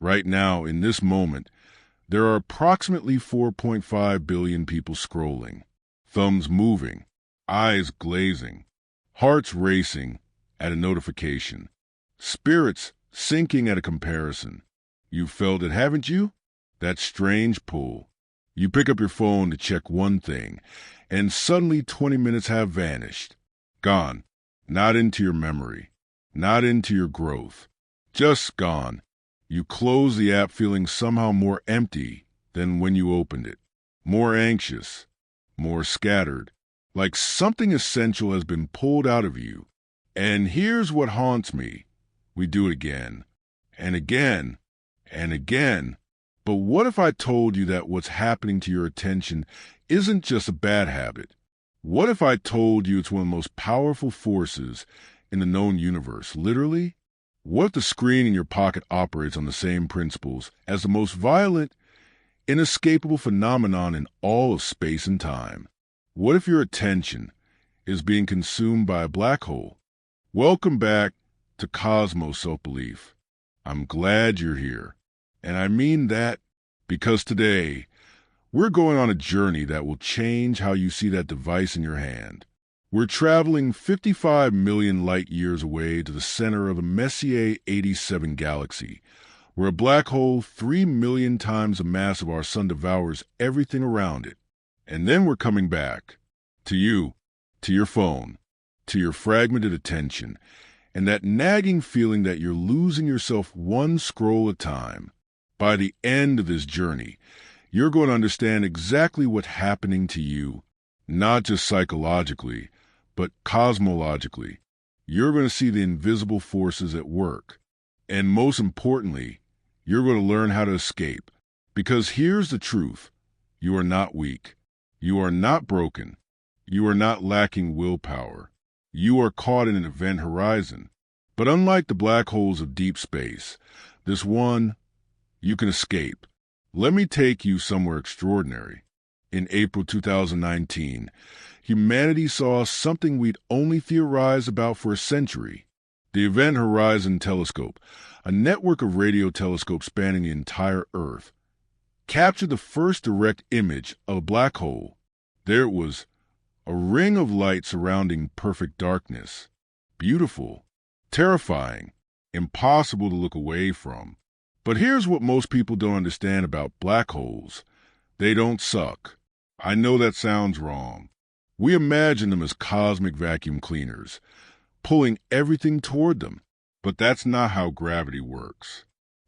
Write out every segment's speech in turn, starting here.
Right now, in this moment, there are approximately 4.5 billion people scrolling, thumbs moving, eyes glazing, hearts racing at a notification, spirits sinking at a comparison. You've felt it, haven't you? That strange pull. You pick up your phone to check one thing, and suddenly 20 minutes have vanished. Gone. Not into your memory. Not into your growth. Just gone. You close the app feeling somehow more empty than when you opened it. More anxious. More scattered. Like something essential has been pulled out of you. And here's what haunts me. We do it again. And again. And again. But what if I told you that what's happening to your attention isn't just a bad habit? What if I told you it's one of the most powerful forces in the known universe, literally? What if the screen in your pocket operates on the same principles as the most violent, inescapable phenomenon in all of space and time? What if your attention is being consumed by a black hole? Welcome back to Cosmos Self-Belief. I'm glad you're here. And I mean that because today, we're going on a journey that will change how you see that device in your hand. We're traveling 55 million light years away to the center of the Messier 87 galaxy, where a black hole 3 million times the mass of our sun devours everything around it. And then we're coming back to you, to your phone, to your fragmented attention, and that nagging feeling that you're losing yourself one scroll at a time. By the end of this journey, you're going to understand exactly what's happening to you, not just psychologically, but cosmologically. You're going to see the invisible forces at work. And most importantly, you're going to learn how to escape. Because here's the truth. You are not weak. You are not broken. You are not lacking willpower. You are caught in an event horizon. But unlike the black holes of deep space, this one, you can escape. Let me take you somewhere extraordinary. In April 2019, humanity saw something we'd only theorized about for a century. The Event Horizon Telescope, a network of radio telescopes spanning the entire Earth, captured the first direct image of a black hole. There it was, a ring of light surrounding perfect darkness. Beautiful, terrifying, impossible to look away from. But here's what most people don't understand about black holes. They don't suck. I know that sounds wrong. We imagine them as cosmic vacuum cleaners, pulling everything toward them. But that's not how gravity works.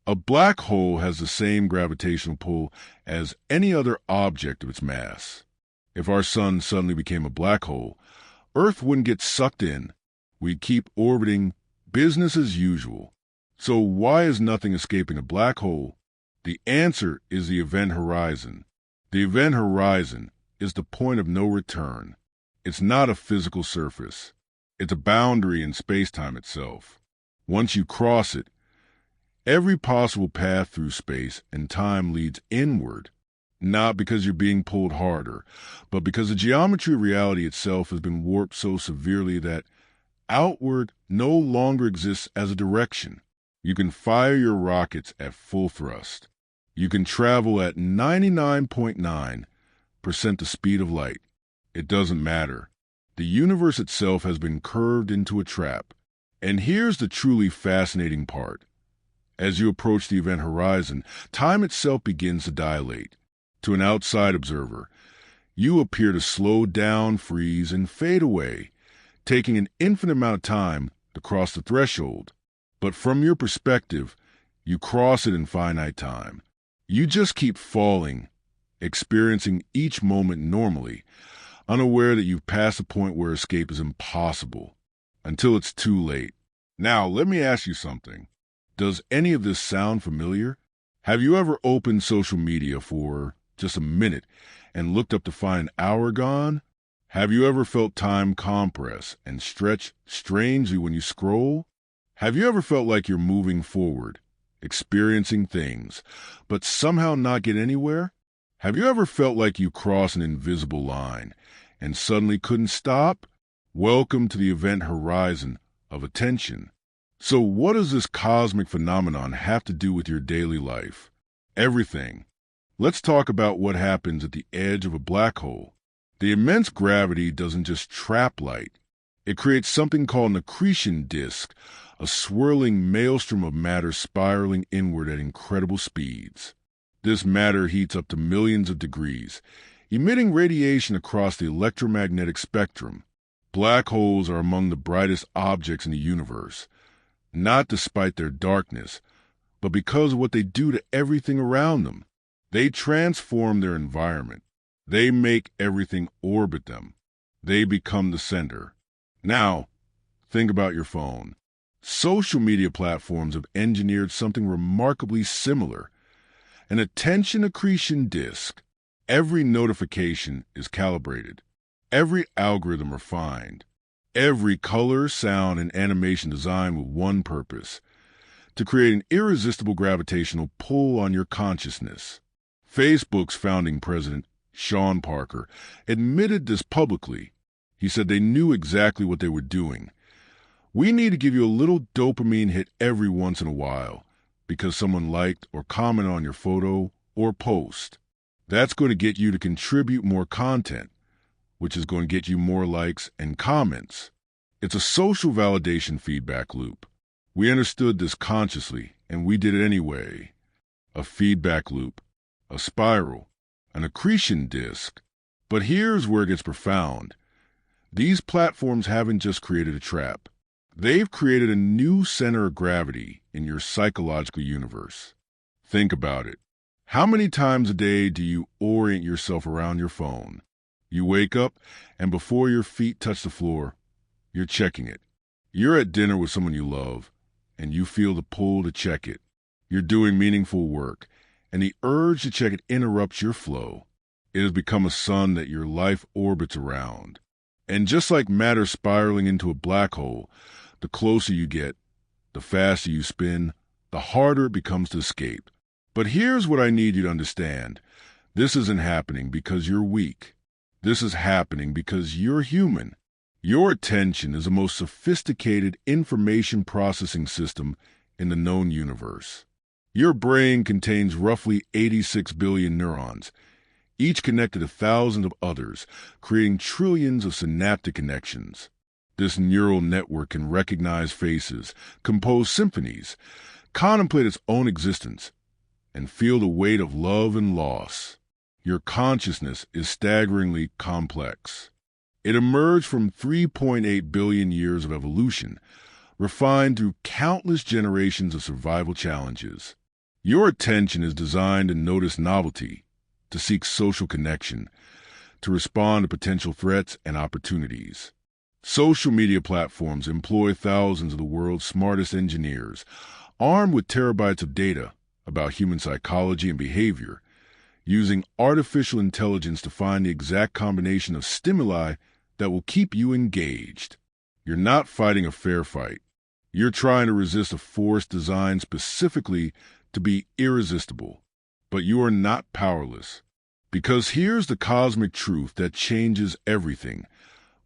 A black hole has the same gravitational pull as any other object of its mass. If our sun suddenly became a black hole, Earth wouldn't get sucked in. We'd keep orbiting business as usual. So why is nothing escaping a black hole? The answer is the event horizon. The event horizon is the point of no return. It's not a physical surface. It's a boundary in space-time itself. Once you cross it, every possible path through space and time leads inward, not because you're being pulled harder, but because the geometry of reality itself has been warped so severely that outward no longer exists as a direction. You can fire your rockets at full thrust. You can travel at 99.9% the speed of light. It doesn't matter. The universe itself has been curved into a trap. And here's the truly fascinating part. As you approach the event horizon, time itself begins to dilate. To an outside observer, you appear to slow down, freeze, and fade away, taking an infinite amount of time to cross the threshold. But from your perspective, you cross it in finite time. You just keep falling, experiencing each moment normally, unaware that you've passed the point where escape is impossible, until it's too late. Now, let me ask you something. Does any of this sound familiar? Have you ever opened social media for just a minute and looked up to find an hour gone? Have you ever felt time compress and stretch strangely when you scroll? Have you ever felt like you're moving forward, experiencing things, but somehow not get anywhere? Have you ever felt like you crossed an invisible line and suddenly couldn't stop? Welcome to the event horizon of attention. So what does this cosmic phenomenon have to do with your daily life? Everything. Let's talk about what happens at the edge of a black hole. The immense gravity doesn't just trap light. It creates something called an accretion disk, a swirling maelstrom of matter spiraling inward at incredible speeds. This matter heats up to millions of degrees, emitting radiation across the electromagnetic spectrum. Black holes are among the brightest objects in the universe, not despite their darkness, but because of what they do to everything around them. They transform their environment. They make everything orbit them. They become the center. Now, think about your phone. Social media platforms have engineered something remarkably similar. An attention accretion disk. Every notification is calibrated. Every algorithm refined. Every color, sound, and animation designed with one purpose: to create an irresistible gravitational pull on your consciousness. Facebook's founding president, Sean Parker, admitted this publicly. He said they knew exactly what they were doing. We need to give you a little dopamine hit every once in a while because someone liked or commented on your photo or post. That's going to get you to contribute more content, which is going to get you more likes and comments. It's a social validation feedback loop. We understood this consciously, and we did it anyway. A feedback loop, a spiral, an accretion disk. But here's where it gets profound. These platforms haven't just created a trap. They've created a new center of gravity in your psychological universe. Think about it. How many times a day do you orient yourself around your phone? You wake up, and before your feet touch the floor, you're checking it. You're at dinner with someone you love, and you feel the pull to check it. You're doing meaningful work, and the urge to check it interrupts your flow. It has become a sun that your life orbits around. And just like matter spiraling into a black hole, the closer you get, the faster you spin, the harder it becomes to escape. But here's what I need you to understand. This isn't happening because you're weak. This is happening because you're human. Your attention is the most sophisticated information processing system in the known universe. Your brain contains roughly 86 billion neurons, each connected to thousands of others, creating trillions of synaptic connections. This neural network can recognize faces, compose symphonies, contemplate its own existence, and feel the weight of love and loss. Your consciousness is staggeringly complex. It emerged from 3.8 billion years of evolution, refined through countless generations of survival challenges. Your attention is designed to notice novelty, to seek social connection, to respond to potential threats and opportunities. Social media platforms employ thousands of the world's smartest engineers, armed with terabytes of data about human psychology and behavior, using artificial intelligence to find the exact combination of stimuli that will keep you engaged. You're not fighting a fair fight. You're trying to resist a force designed specifically to be irresistible. But you are not powerless. Because here's the cosmic truth that changes everything.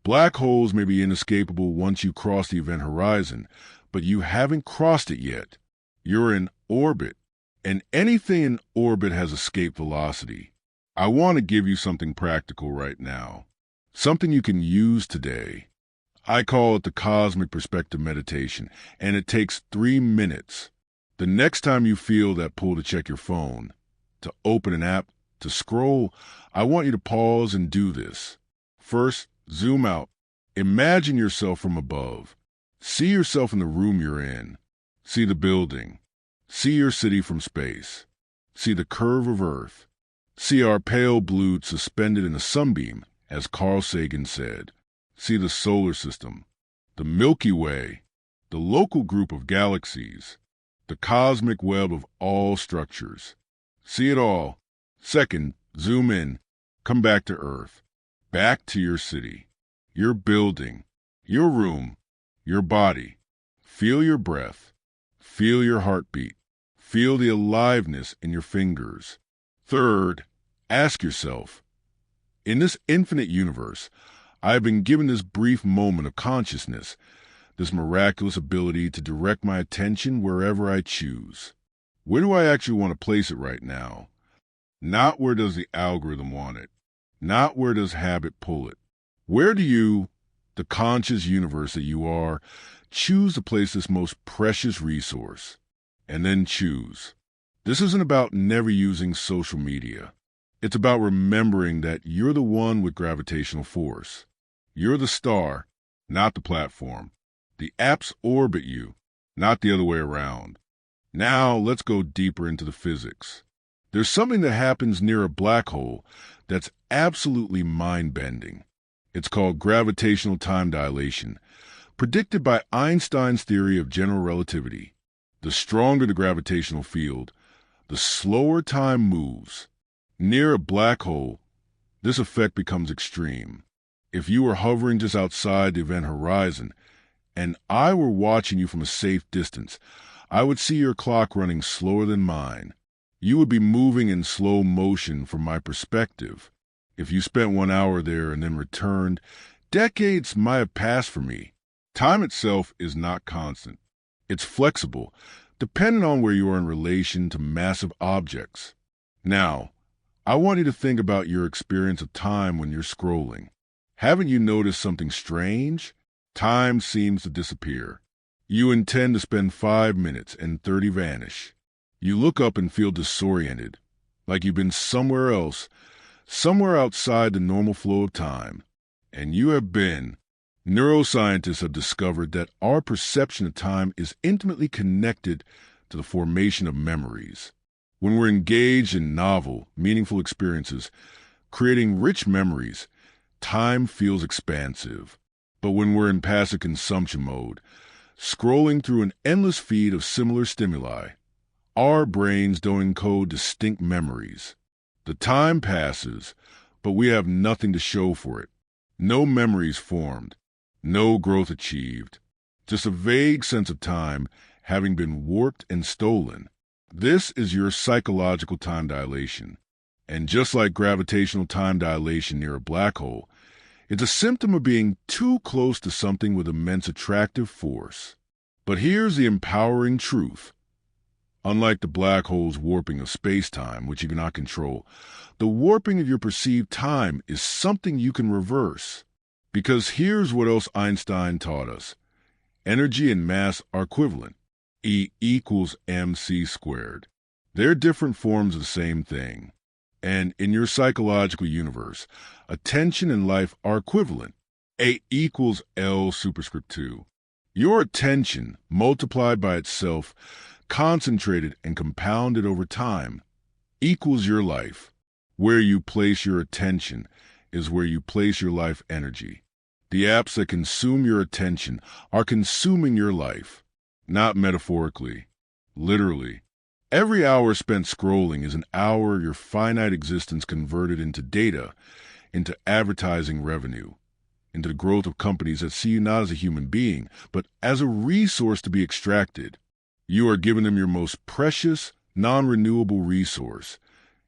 Black holes may be inescapable once you cross the event horizon, but you haven't crossed it yet. You're in orbit, and anything in orbit has escape velocity. I want to give you something practical right now, something you can use today. I call it the Cosmic Perspective Meditation, and it takes 3 minutes. The next time you feel that pull to check your phone, to open an app, to scroll, I want you to pause and do this. First, zoom out. Imagine yourself from above. See yourself in the room you're in. See the building. See your city from space. See the curve of Earth. See our pale blue suspended in a sunbeam, as Carl Sagan said. See the solar system, the Milky Way, the local group of galaxies, the cosmic web of all structures. See it all. Second, zoom in. Come back to Earth. Back to your city, your building, your room, your body. Feel your breath. Feel your heartbeat. Feel the aliveness in your fingers. Third, ask yourself, in this infinite universe, I have been given this brief moment of consciousness, this miraculous ability to direct my attention wherever I choose. Where do I actually want to place it right now? Not where does the algorithm want it. Not where does habit pull it. Where do you, the conscious universe that you are, choose to place this most precious resource? And then choose. This isn't about never using social media. It's about remembering that you're the one with gravitational force. You're the star, not the platform. The apps orbit you, not the other way around. Now let's go deeper into the physics. There's something that happens near a black hole that's absolutely mind-bending. It's called gravitational time dilation, predicted by Einstein's theory of general relativity. The stronger the gravitational field, the slower time moves. Near a black hole, this effect becomes extreme. If you were hovering just outside the event horizon, and I were watching you from a safe distance, I would see your clock running slower than mine. You would be moving in slow motion from my perspective. If you spent 1 hour there and then returned, decades might have passed for me. Time itself is not constant. It's flexible, depending on where you are in relation to massive objects. Now, I want you to think about your experience of time when you're scrolling. Haven't you noticed something strange? Time seems to disappear. You intend to spend 5 minutes and 30 vanish. You look up and feel disoriented, like you've been somewhere else, somewhere outside the normal flow of time. And you have been. Neuroscientists have discovered that our perception of time is intimately connected to the formation of memories. When we're engaged in novel, meaningful experiences, creating rich memories, time feels expansive. But when we're in passive consumption mode, scrolling through an endless feed of similar stimuli, our brains don't encode distinct memories. The time passes, but we have nothing to show for it. No memories formed, no growth achieved, just a vague sense of time having been warped and stolen. This is your psychological time dilation. And just like gravitational time dilation near a black hole, it's a symptom of being too close to something with immense attractive force. But here's the empowering truth. Unlike the black hole's warping of space-time, which you cannot control, the warping of your perceived time is something you can reverse. Because here's what else Einstein taught us. Energy and mass are equivalent. E equals mc squared. They're different forms of the same thing. And in your psychological universe, attention and life are equivalent. A equals L superscript 2. Your attention, multiplied by itself, concentrated and compounded over time, equals your life. Where you place your attention is where you place your life energy. The apps that consume your attention are consuming your life. Not metaphorically, literally. Every hour spent scrolling is an hour of your finite existence converted into data, into advertising revenue, into the growth of companies that see you not as a human being, but as a resource to be extracted. You are giving them your most precious, non-renewable resource,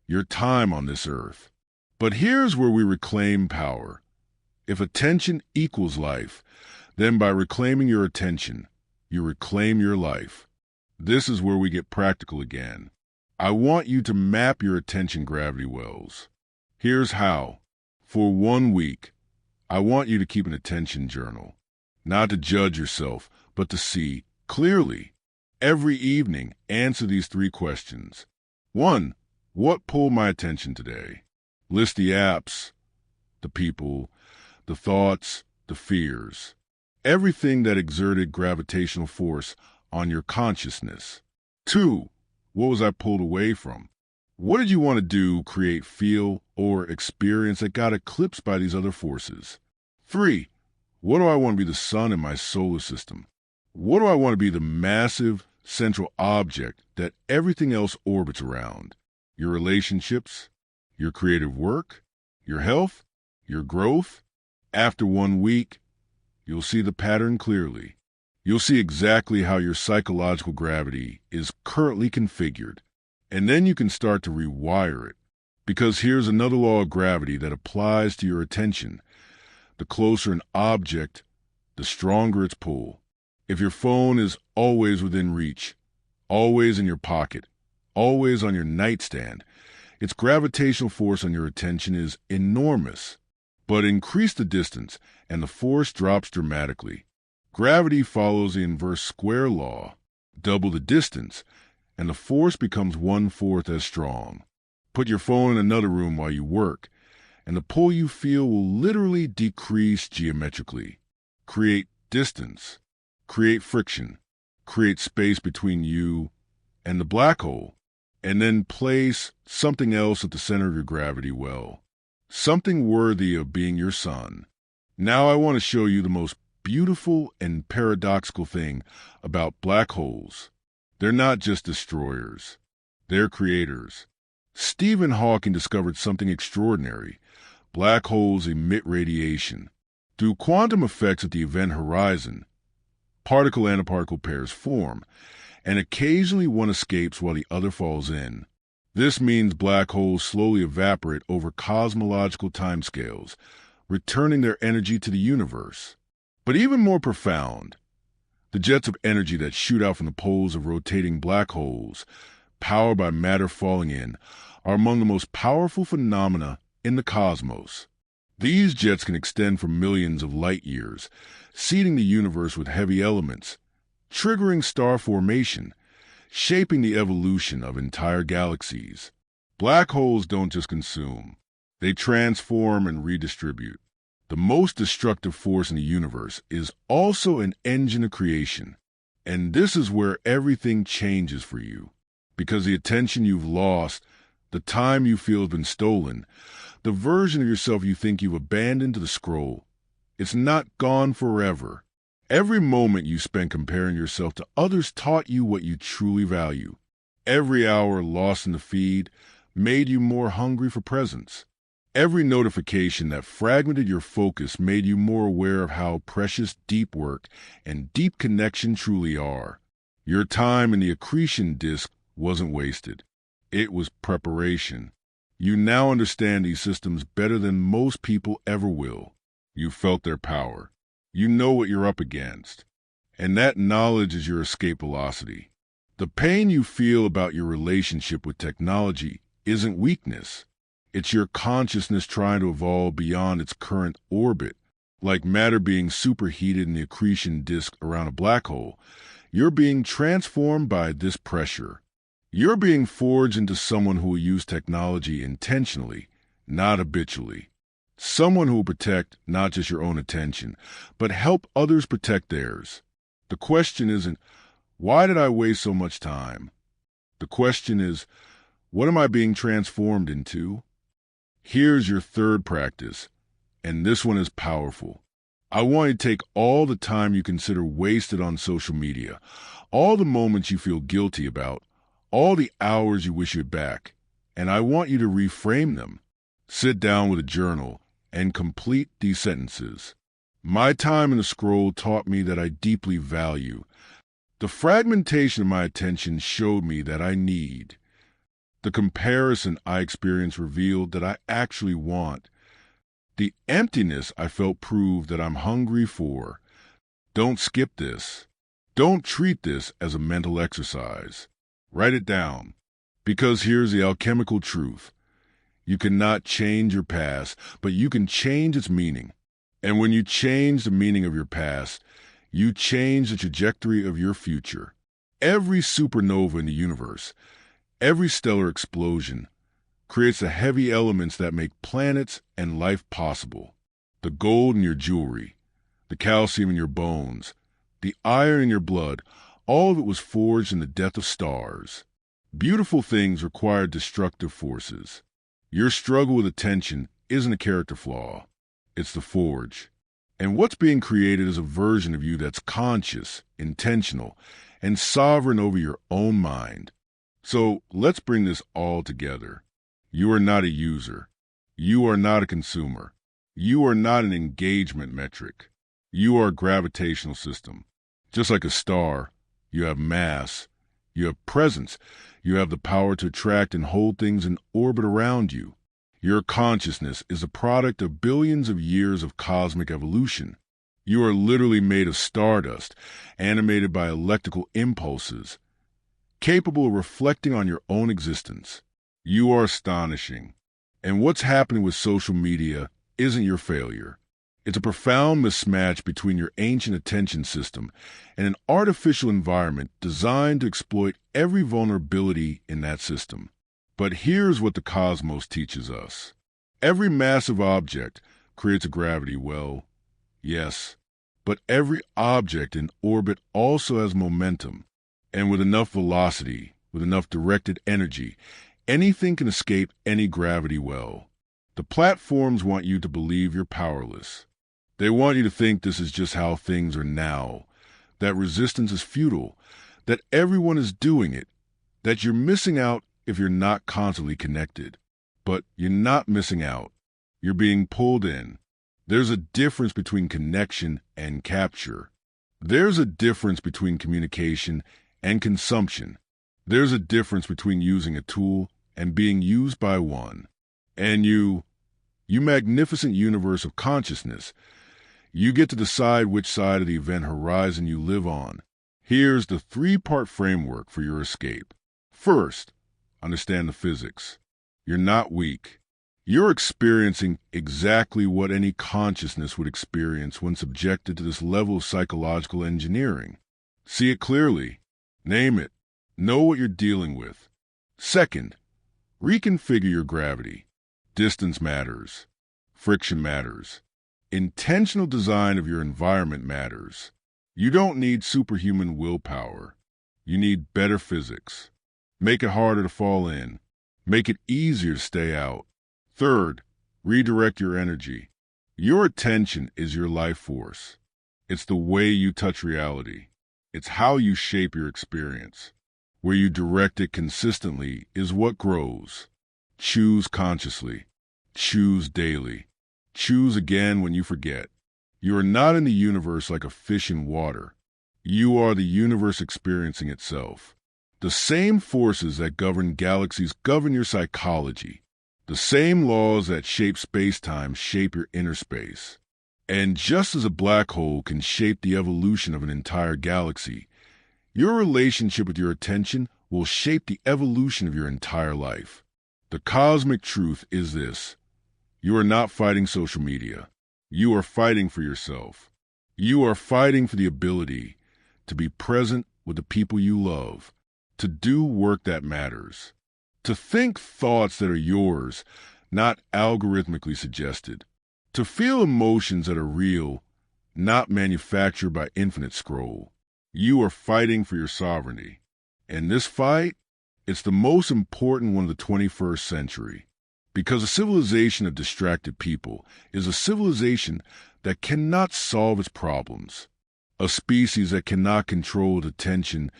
your time on this earth. But here's where we reclaim power. If attention equals life, then by reclaiming your attention, you reclaim your life. This is where we get practical again. I want you to map your attention gravity wells. Here's how. For 1 week, I want you to keep an attention journal. Not to judge yourself, but to see clearly. Every evening, answer these 3 questions. 1. What pulled my attention today? List the apps, the people, the thoughts, the fears. Everything that exerted gravitational force on your consciousness. 2. What was I pulled away from? What did you want to do, create, feel, or experience that got eclipsed by these other forces? 3. What do I want to be the sun in my solar system? What do I want to be the massive, central object that everything else orbits around? Your relationships, your creative work, your health, your growth? After 1 week, you'll see the pattern clearly. You'll see exactly how your psychological gravity is currently configured. And then you can start to rewire it. Because here's another law of gravity that applies to your attention. The closer an object, the stronger its pull. If your phone is always within reach, always in your pocket, always on your nightstand, its gravitational force on your attention is enormous. But increase the distance, and the force drops dramatically. Gravity follows the inverse square law. Double the distance, and the force becomes 1/4 as strong. Put your phone in another room while you work, and the pull you feel will literally decrease geometrically. Create distance, create friction, create space between you and the black hole, and then place something else at the center of your gravity well. Something worthy of being your sun. Now I want to show you the most beautiful and paradoxical thing about black holes. They're not just destroyers. They're creators. Stephen Hawking discovered something extraordinary. Black holes emit radiation. Through quantum effects at the event horizon, particle-antiparticle pairs form, and occasionally one escapes while the other falls in. This means black holes slowly evaporate over cosmological timescales, returning their energy to the universe. But even more profound, the jets of energy that shoot out from the poles of rotating black holes, powered by matter falling in, are among the most powerful phenomena in the cosmos. These jets can extend for millions of light years, seeding the universe with heavy elements, triggering star formation, shaping the evolution of entire galaxies. Black holes don't just consume. They transform and redistribute. The most destructive force in the universe is also an engine of creation. And this is where everything changes for you. Because the attention you've lost, the time you feel has been stolen, the version of yourself you think you've abandoned to the scroll, it's not gone forever. Every moment you spent comparing yourself to others taught you what you truly value. Every hour lost in the feed made you more hungry for presence. Every notification that fragmented your focus made you more aware of how precious deep work and deep connection truly are. Your time in the accretion disk wasn't wasted. It was preparation. You now understand these systems better than most people ever will. You felt their power. You know what you're up against. And that knowledge is your escape velocity. The pain you feel about your relationship with technology isn't weakness. It's your consciousness trying to evolve beyond its current orbit. Like matter being superheated in the accretion disk around a black hole, you're being transformed by this pressure. You're being forged into someone who will use technology intentionally, not habitually. Someone who will protect not just your own attention, but help others protect theirs. The question isn't, why did I waste so much time? The question is, what am I being transformed into? Here's your third practice, and this one is powerful. I want you to take all the time you consider wasted on social media, all the moments you feel guilty about, all the hours you wish you had back, and I want you to reframe them. Sit down with a journal and complete these sentences. My time in the scroll taught me that I deeply value. The fragmentation of my attention showed me that I need. The comparison I experienced revealed that I actually want. The emptiness I felt proved that I'm hungry for. Don't skip this. Don't treat this as a mental exercise. Write it down. Because here's the alchemical truth. You cannot change your past, but you can change its meaning. And when you change the meaning of your past, you change the trajectory of your future. Every supernova in the universe, every stellar explosion, creates the heavy elements that make planets and life possible. The gold in your jewelry, the calcium in your bones, the iron in your blood, all of it was forged in the death of stars. Beautiful things require destructive forces. Your struggle with attention isn't a character flaw. It's the forge. And what's being created is a version of you that's conscious, intentional, and sovereign over your own mind. So let's bring this all together. You are not a user. You are not a consumer. You are not an engagement metric. You are a gravitational system. Just like a star, you have mass. You have presence. You have the power to attract and hold things in orbit around you. Your consciousness is a product of billions of years of cosmic evolution. You are literally made of stardust, animated by electrical impulses, capable of reflecting on your own existence. You are astonishing. And what's happening with social media isn't your failure. It's a profound mismatch between your ancient attention system and an artificial environment designed to exploit every vulnerability in that system. But here's what the cosmos teaches us. Every massive object creates a gravity well, yes, but every object in orbit also has momentum. And with enough velocity, with enough directed energy, anything can escape any gravity well. The platforms want you to believe you're powerless. They want you to think this is just how things are now, that resistance is futile, that everyone is doing it, that you're missing out if you're not constantly connected. But you're not missing out. You're being pulled in. There's a difference between connection and capture. There's a difference between communication and consumption. There's a difference between using a tool and being used by one. And you magnificent universe of consciousness, you get to decide which side of the event horizon you live on. Here's the three-part framework for your escape. First, understand the physics. You're not weak. You're experiencing exactly what any consciousness would experience when subjected to this level of psychological engineering. See it clearly. Name it. Know what you're dealing with. Second, reconfigure your gravity. Distance matters. Friction matters. Intentional design of your environment matters. You don't need superhuman willpower. You need better physics. Make it harder to fall in. Make it easier to stay out. Third, redirect your energy. Your attention is your life force. It's the way you touch reality. It's how you shape your experience. Where you direct it consistently is what grows. Choose consciously. Choose daily. Choose again when you forget. You are not in the universe like a fish in water. You are the universe experiencing itself. The same forces that govern galaxies govern your psychology. The same laws that shape space-time shape your inner space. And just as a black hole can shape the evolution of an entire galaxy, your relationship with your attention will shape the evolution of your entire life. The cosmic truth is this. You are not fighting social media. You are fighting for yourself. You are fighting for the ability to be present with the people you love, to do work that matters, to think thoughts that are yours, not algorithmically suggested, to feel emotions that are real, not manufactured by infinite scroll. You are fighting for your sovereignty. And this fight, it's the most important one of the 21st century. Because a civilization of distracted people is a civilization that cannot solve its problems. A species that cannot control its attention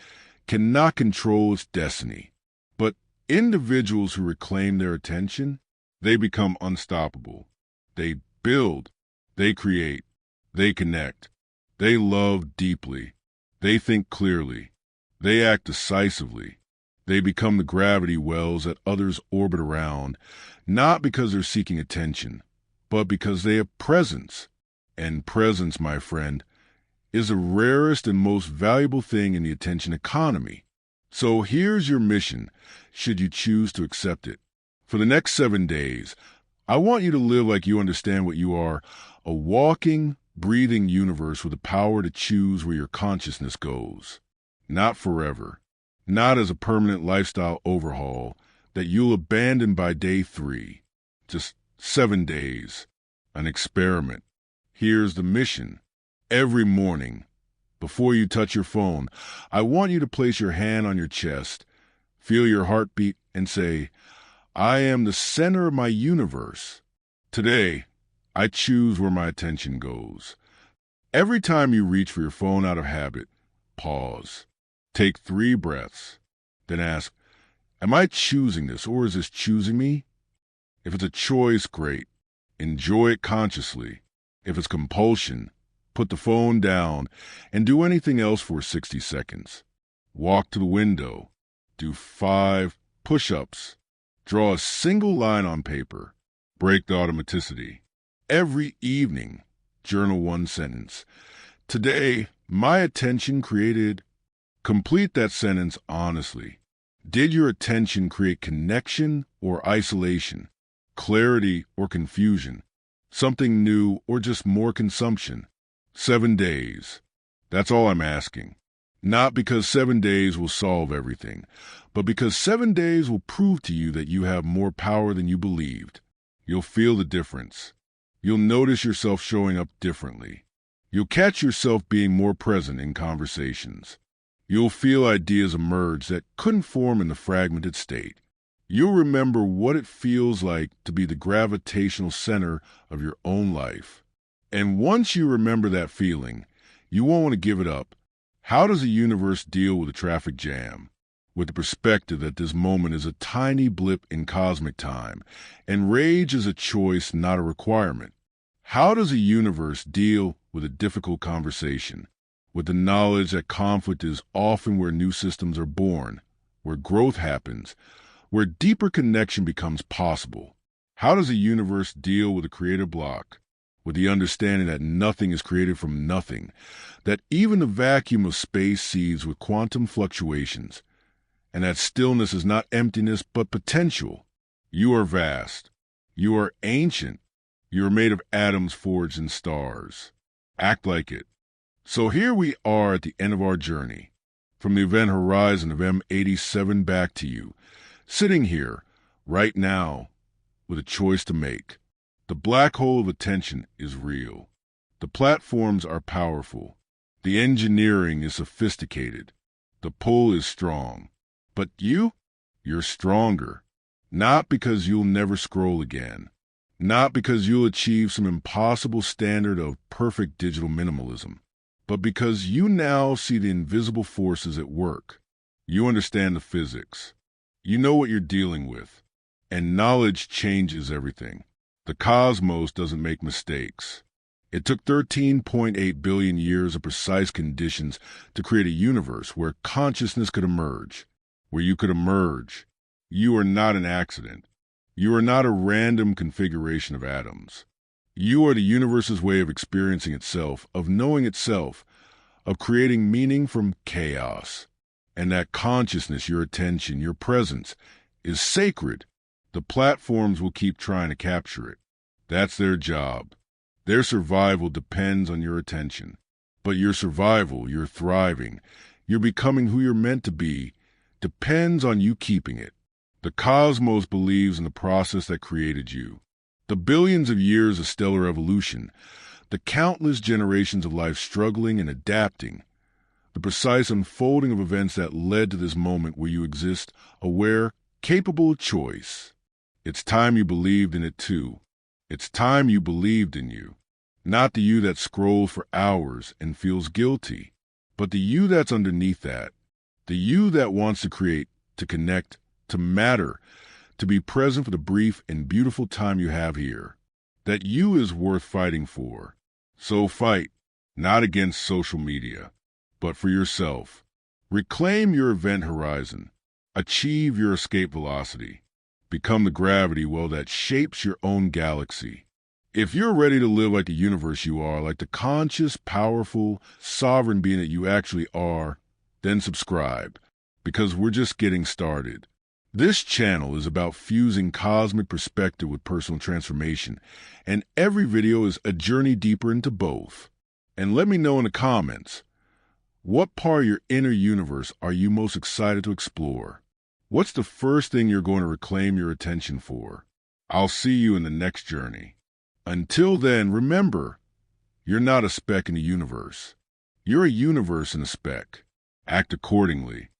cannot control its destiny. But individuals who reclaim their attention, they become unstoppable. They build, they create, they connect, they love deeply, they think clearly, they act decisively. They become the gravity wells that others orbit around, not because they're seeking attention, but because they have presence. And presence, my friend, is the rarest and most valuable thing in the attention economy. So here's your mission, should you choose to accept it. For the next 7 days, I want you to live like you understand what you are, a walking, breathing universe with the power to choose where your consciousness goes. Not forever. Not as a permanent lifestyle overhaul that you'll abandon by day 3. Just 7 days. An experiment. Here's the mission. Every morning, before you touch your phone, I want you to place your hand on your chest, feel your heartbeat, and say, I am the center of my universe. Today, I choose where my attention goes. Every time you reach for your phone out of habit, pause. Take 3 breaths. Then ask, am I choosing this or is this choosing me? If it's a choice, great. Enjoy it consciously. If it's compulsion, put the phone down and do anything else for 60 seconds. Walk to the window. Do 5 push-ups. Draw a single line on paper. Break the automaticity. Every evening, Journal one sentence. Today, my attention created. Complete that sentence honestly. Did your attention create connection or isolation, clarity or confusion, something new or just more consumption? 7 days. That's all I'm asking. Not because 7 days will solve everything, but because 7 days will prove to you that you have more power than you believed. You'll feel the difference. You'll notice yourself showing up differently. You'll catch yourself being more present in conversations. You'll feel ideas emerge that couldn't form in the fragmented state. You'll remember what it feels like to be the gravitational center of your own life. And once you remember that feeling, you won't want to give it up. How does the universe deal with a traffic jam? With the perspective that this moment is a tiny blip in cosmic time, and rage is a choice, not a requirement. How does the universe deal with a difficult conversation? With the knowledge that conflict is often where new systems are born, where growth happens, where deeper connection becomes possible. How does the universe deal with a creative block? With the understanding that nothing is created from nothing, that even the vacuum of space seethes with quantum fluctuations, and that stillness is not emptiness but potential. You are vast. You are ancient. You are made of atoms forged in stars. Act like it. So here we are at the end of our journey, from the event horizon of M87 back to you, sitting here, right now, with a choice to make. The black hole of attention is real. The platforms are powerful. The engineering is sophisticated. The pull is strong. But you're stronger. Not because you'll never scroll again. Not because you'll achieve some impossible standard of perfect digital minimalism. But because you now see the invisible forces at work. You understand the physics. You know what you're dealing with. And knowledge changes everything. The cosmos doesn't make mistakes. It took 13.8 billion years of precise conditions to create a universe where consciousness could emerge, where you could emerge. You are not an accident. You are not a random configuration of atoms. You are the universe's way of experiencing itself, of knowing itself, of creating meaning from chaos. And that consciousness, your attention, your presence, is sacred. The platforms will keep trying to capture it. That's their job. Their survival depends on your attention. But your survival, your thriving, your becoming who you're meant to be, depends on you keeping it. The cosmos believes in the process that created you. The billions of years of stellar evolution, the countless generations of life struggling and adapting, the precise unfolding of events that led to this moment where you exist, aware, capable of choice. It's time you believed in it too. It's time you believed in you. Not the you that scrolls for hours and feels guilty, but the you that's underneath that. The you that wants to create, to connect, to matter, to be present for the brief and beautiful time you have here. That you is worth fighting for. So fight, not against social media, but for yourself. Reclaim your event horizon. Achieve your escape velocity. Become the gravity well that shapes your own galaxy. If you're ready to live like the universe you are, like the conscious, powerful, sovereign being that you actually are, then subscribe, because we're just getting started. This channel is about fusing cosmic perspective with personal transformation, and every video is a journey deeper into both. And let me know in the comments, what part of your inner universe are you most excited to explore? What's the first thing you're going to reclaim your attention for? I'll see you in the next journey. Until then, remember, you're not a speck in the universe. You're a universe in a speck. Act accordingly.